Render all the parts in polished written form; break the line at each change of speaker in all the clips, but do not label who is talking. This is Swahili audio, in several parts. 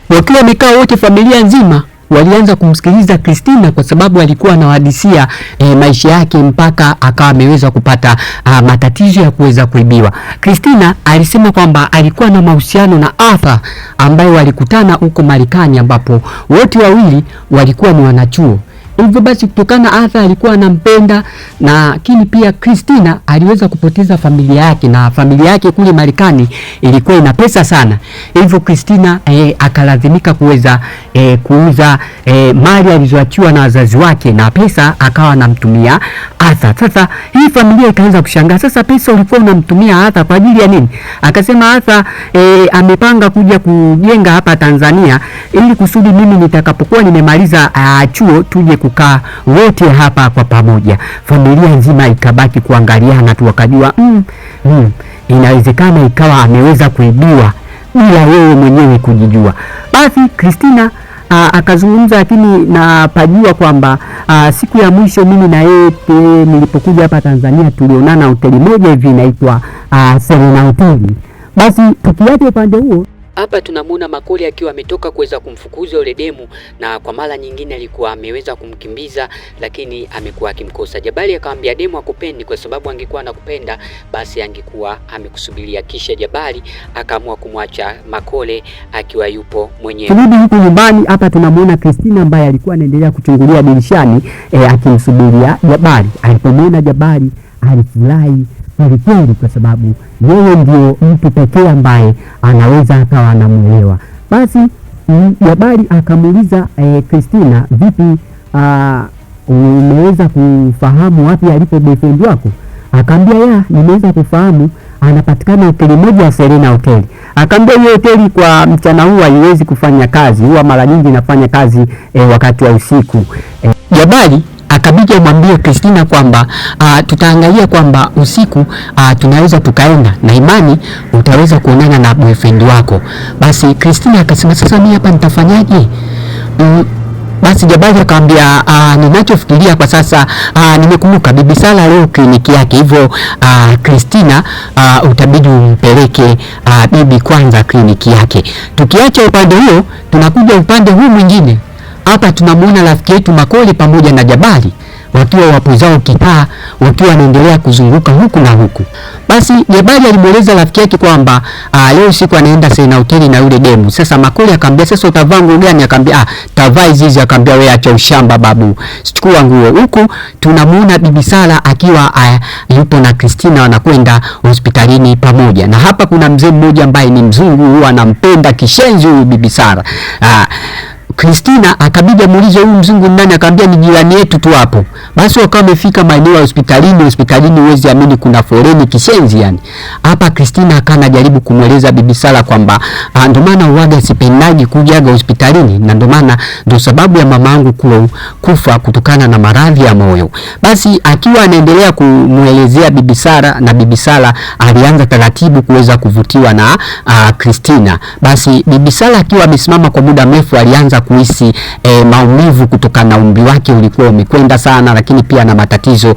Wakiwa wamekaa wote, familia nzima walianza kumsikiliza Christina kwa sababu alikuwa anawahadisia maisha yake mpaka akawa ameweza kupata matatizo ya kuweza kuibiwa. Christina alisema kwamba alikuwa na mahusiano na Arthur ambaye walikutana huko Marekani, ambapo wote wawili walikuwa ni wanachuo. Hivyo basi kutokana Arthur alikuwa anampenda, na lakini pia Christina aliweza kupoteza familia yake, na familia yake kule Marekani ilikuwa ina pesa sana. Hivyo Christina akalazimika kuweza kuuza mali alizoachiwa na wazazi wake, na pesa akawa anamtumia Arthur. Sasa hii familia ikaanza kushangaa, sasa pesa ulikuwa unamtumia Arthur kwa ajili ya nini? Akasema Arthur amepanga kuja kujenga hapa Tanzania ili kusudi mimi nitakapokuwa nimemaliza chuo tuje kukaa wote hapa kwa pamoja. Familia nzima ikabaki kuangaliana tu, wakajua inawezekana ikawa ameweza kuibiwa bila wewe mwenyewe kujijua. Basi Christina akazungumza, lakini napajua kwamba siku ya mwisho mimi na yeye nilipokuja hapa Tanzania tulionana hoteli moja hivi inaitwa Serena Hotel. Basi tukiacha upande huo, hapa tunamuona Makole akiwa ametoka kuweza kumfukuza yule demu, na kwa mara nyingine alikuwa ameweza kumkimbiza, lakini amekuwa akimkosa. Jabari akamwambia demu akupendi, kwa sababu angekuwa anakupenda basi angekuwa amekusubiria. Kisha Jabari akaamua kumwacha Makole akiwa yupo mwenyewe. Turudi huko nyumbani, hapa tunamuona Christina ambaye alikuwa anaendelea kuchungulia dirishani akimsubiria Jabari. Alipomwona Jabari alifurahi kweli, kwa sababu yeye ndio mtu pekee ambaye anaweza akawa anamuelewa. Basi Jabari akamuuliza Christina, vipi, umeweza kufahamu wapi alipo boyfriend wako? Akaambia nimeweza kufahamu, anapatikana hoteli moja ya Serena Hotel. Akaambia hiyo hoteli kwa mchana huu haiwezi kufanya kazi, huwa mara nyingi inafanya kazi wakati wa usiku. Jabari akabidi amwambie Christina kwamba tutaangalia kwamba usiku tunaweza tukaenda na imani utaweza kuonana na boyfriend wako. Basi Christina akasema sasa mimi hapa nitafanyaje? Basi Jabari akamwambia ninachofikiria kwa sasa, nimekumbuka Bibi Sala leo kliniki yake, hivyo Christina utabidi umpeleke bibi kwanza kliniki yake. Tukiacha upande huo, tunakuja upande huu mwingine. Hapa tunamuona rafiki yetu Makole pamoja na Jabari wakiwa wapo zao kitaa, wakiwa wanaendelea kuzunguka huku na huku. Basi Jabari alimueleza rafiki yake kwamba leo siku anaenda Serena Hotel na yule demu. Sasa Makole akamwambia sasa utavaa nguo gani? Akamwambia tavaa hizi. Akamwambia wewe acha ushamba babu, chukua nguo. Huku tunamuona Bibi Sala akiwa yupo na Christina wanakwenda hospitalini pamoja. Na hapa kuna mzee mmoja ambaye ni mzungu, huwa anampenda kishenzi huyu Bibi Sala. Christina akabidi amuulize huyu mzungu nani? Akamwambia ni jirani yetu tu hapo. Basi wakawa wamefika maeneo ya hospitalini huwezi amini kuna foleni kishenzi yani. Hapa Christina akana jaribu kumweleza Bibi Sala kwamba ndio maana uwaga sipendaji kujaga hospitalini, na ndio sababu ya mamangu kufa kutokana na maradhi ya moyo. Basi akiwa anaendelea kumuelezea Bibi Sala, na Bibi Sala alianza taratibu kuweza kuvutiwa na Christina. Basi Bibi Sala akiwa amesimama kwa muda mrefu alianza kuhisi maumivu kutokana na umri wake ulikuwa umekwenda sana, lakini pia na matatizo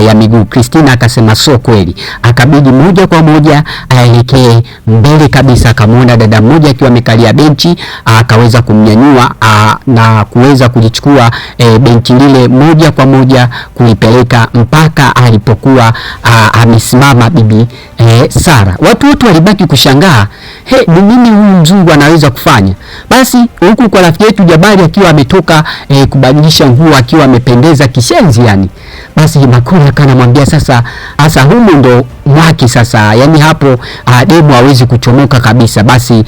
ya miguu. Christina akasema sio kweli, akabidi moja kwa moja aelekee mbele kabisa. Akamwona dada mmoja akiwa amekalia benchi, akaweza kumnyanyua na kuweza kulichukua benchi lile moja kwa moja kulipeleka mpaka alipokuwa amesimama Bibi Sara. Watu wote walibaki kushangaa, ni nini huyu mzungu anaweza kufanya? Basi huku kwa rafiki yetu Jabari akiwa ametoka kubadilisha nguo akiwa amependeza kishenzi yani. Basi Makole akanamwambia sasa humu ndo mwaki sasa, yani hapo demu hawezi kuchomoka kabisa. Basi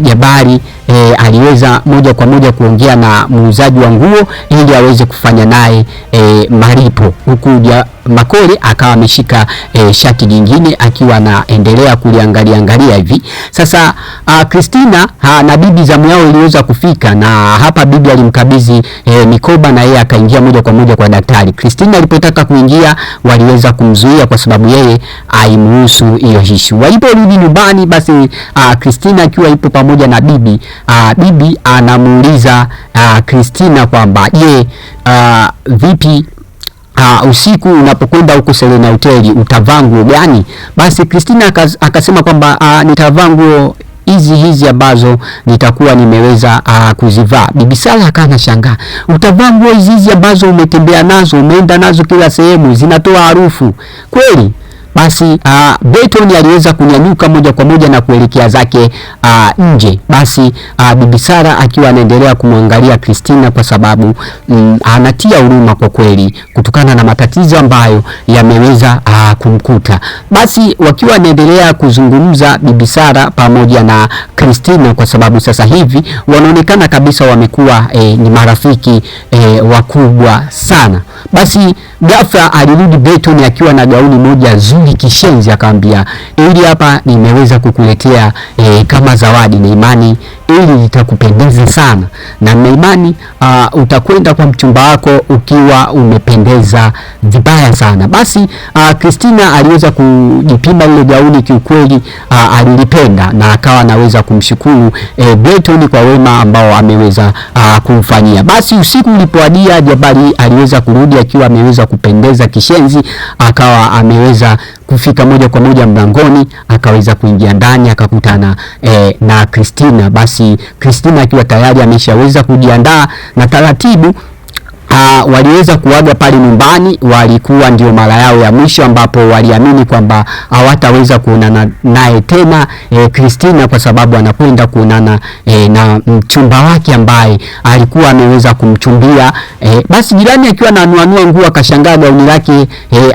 Jabari aliweza moja kwa moja kuongea na muuzaji wa nguo ili aweze kufanya naye malipo, huku Makole akawa ameshika shati jingine akiwa anaendelea kuliangalia hivi. Sasa Christina na bibi zamu yao iliweza kufika, na hapa bibi alimkabidhi mikoba na yeye akaingia moja kwa moja kwa daktari. Christina alipotaka kuingia waliweza kumzuia kwa sababu yeye haimuhusu hiyo issue. Waliporudi nyumbani, basi Christina akiwa ipo pamoja na bibi, bibi anamuuliza Christina kwamba vipi usiku unapokwenda huko Serena Hotel utavaa nguo gani? Basi Christina akasema kwamba nitavaa nguo hizi ambazo nitakuwa nimeweza kuzivaa. Bibi Sara akawa anashangaa, utavaa nguo hizi ambazo umetembea nazo, umeenda nazo kila sehemu, zinatoa harufu kweli? Basi Betoni aliweza kunyanyuka moja kwa moja na kuelekea zake nje. Basi Bibi Sara akiwa anaendelea kumwangalia Christina kwa sababu anatia huruma kwa kweli kutokana na matatizo ambayo yameweza kumkuta. Basi wakiwa wanaendelea kuzungumza Bibi Sara pamoja na Christina, kwa sababu sasa hivi wanaonekana kabisa wamekuwa ni marafiki wakubwa sana. Basi ghafla alirudi Betoni akiwa na gauni moja zuri kishenzi, akamwambia, ili hapa nimeweza kukuletea kama zawadi, na imani ili litakupendeza sana, na na imani utakwenda kwa mchumba wako ukiwa umependeza vibaya sana. Basi Christina aliweza kujipima ile gauni, kiukweli alilipenda na akawa anaweza kumshukuru Betoni kwa wema ambao ameweza kumfanyia. Basi usiku ulipoadia, Jabari aliweza kurudi akiwa ameweza kupendeza kishenzi, akawa ameweza kufika moja kwa moja mlangoni, akaweza kuingia ndani, akakutana na Christina. Basi Christina akiwa tayari ameshaweza kujiandaa na taratibu waliweza kuaga pale nyumbani. Walikuwa ndio mara yao ya mwisho ambapo waliamini kwamba hawataweza kuonana naye tena Christina, kwa sababu anakwenda kuonana na mchumba wake ambaye alikuwa ameweza kumchumbia. Basi jirani akiwa ananuanua nguo akashangaa gauni lake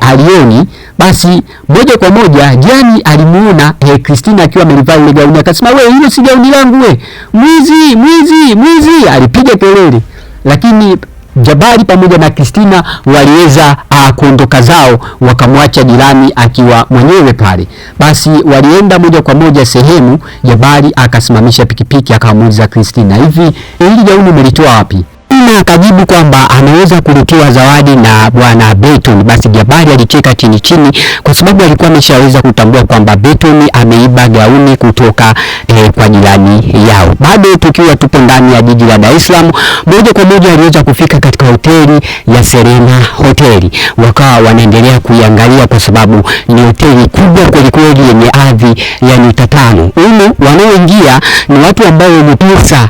alioni. Basi moja kwa moja jirani alimuona Christina akiwa amelivaa ile gauni, akasema, wewe, hilo si gauni langu, we mwizi, mwizi, mwizi! Alipiga kelele, lakini Jabari pamoja na Christina waliweza kuondoka zao, wakamwacha jirani akiwa mwenyewe pale. Basi walienda moja kwa moja sehemu. Jabari akasimamisha pikipiki, akamuuliza Christina, hivi hili gauni umelitoa wapi? Na akajibu kwamba ameweza kuletewa zawadi na bwana Betoni. Basi Jabari alicheka chini chini kwa sababu alikuwa ameshaweza kutambua kwamba Betoni ameiba gauni kutoka kwa jirani yao. Bado tukiwa tupo ndani ya jiji la Dar es Salaam, moja kwa moja aliweza kufika katika hoteli ya Serena Hoteli. Wakawa wanaendelea kuiangalia kwa sababu ni hoteli kubwa kweli kweli yenye hadhi ya nyota 5. Humu wanaoingia ni watu ambao wenye pesa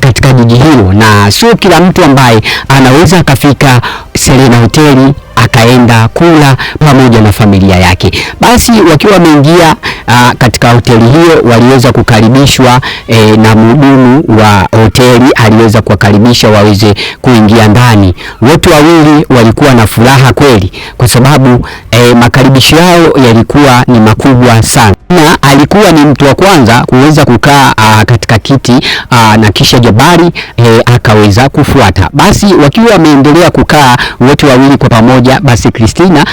katika jiji hilo, na sio kila mtu ambaye anaweza akafika Serena Hoteli akaenda kula pamoja na familia yake. Basi wakiwa wameingia katika hoteli hiyo, waliweza kukaribishwa na mhudumu wa hoteli aliweza kuwakaribisha waweze kuingia ndani. Wote wawili walikuwa na furaha kweli kwa sababu makaribisho yao yalikuwa ni makubwa sana, na alikuwa ni mtu wa kwanza kuweza kukaa katika kiti na kisha Jabari akaweza kufuata. Basi wakiwa wameendelea kukaa wote wawili kwa pamoja, basi Christina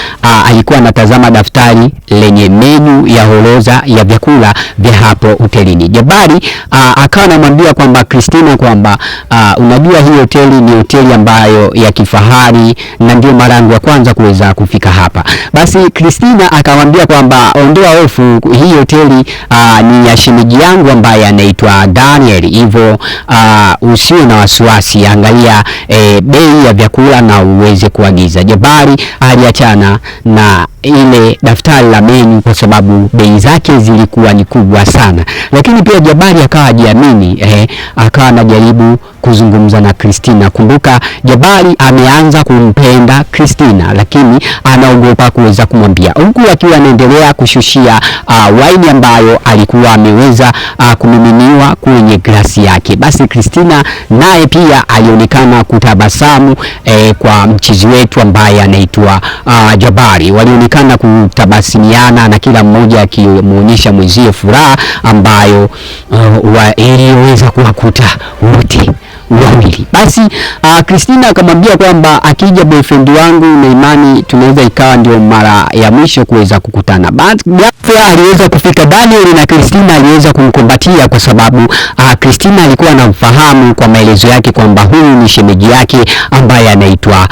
alikuwa anatazama daftari lenye menu ya orodha ya vyakula vya hapo hotelini. Jabari akawa anamwambia kwamba Christina kwamba unajua hii hoteli ni hoteli ambayo ya kifahari na ndio mara yangu ya kwanza kuweza kufika hapa. Basi Christina akamwambia kwamba ondoa hofu, hii hoteli ni ya shemeji yangu ambaye anaitwa Daniel, hivyo usiwe na wasiwasi, angalia bei ya vyakula na uweze kuagiza. Jabari aliachana na ile daftari la menu kwa sababu bei zake zilikuwa ni kubwa sana, lakini pia Jabari akawa hajiamini, akawa anajaribu kuzungumza na Christina. Kumbuka Jabari ameanza kumpenda Christina, lakini anaogopa kuweza kumwambia, huku akiwa anaendelea kushushia waini ambayo alikuwa ameweza kumiminiwa kwenye glasi yake. Basi Christina naye pia alionekana kutabasamu kwa mchizi wetu ambaye anaitwa Jabari. Walionekana kutabasimiana na kila mmoja akimuonyesha mwenzie furaha ambayo iliweza kuwakuta wote wawili. Basi Christina akamwambia kwamba akija boyfriend wangu na imani tunaweza ikawa ndio mara ya mwisho kuweza kukutana. Ghafla aliweza kufika Daniel na Christina aliweza kumkumbatia kwa sababu Christina alikuwa anamfahamu kwa maelezo yake kwamba huyu ni shemeji yake ambaye anaitwa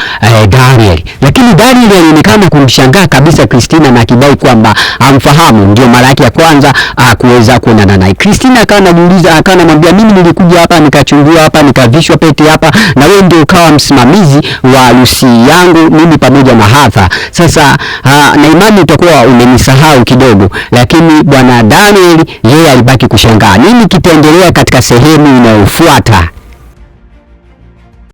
Daniel. Lakini Daniel alionekana kumshangaa kabisa Christina na kidai kwamba amfahamu, ndio mara yake ya kwanza kuweza kuonana naye. Christina akawa anajiuliza, akawa anamwambia, mimi nilikuja hapa nikachungua hapa nikavishwa pete hapa hapa na wewe ndio ukawa msimamizi wa harusi yangu mimi pamoja na Hatha. Sasa na imani utakuwa umenisahau kidogo, lakini bwana Daniel yeye alibaki kushangaa nini kitaendelea katika sehemu inayofuata.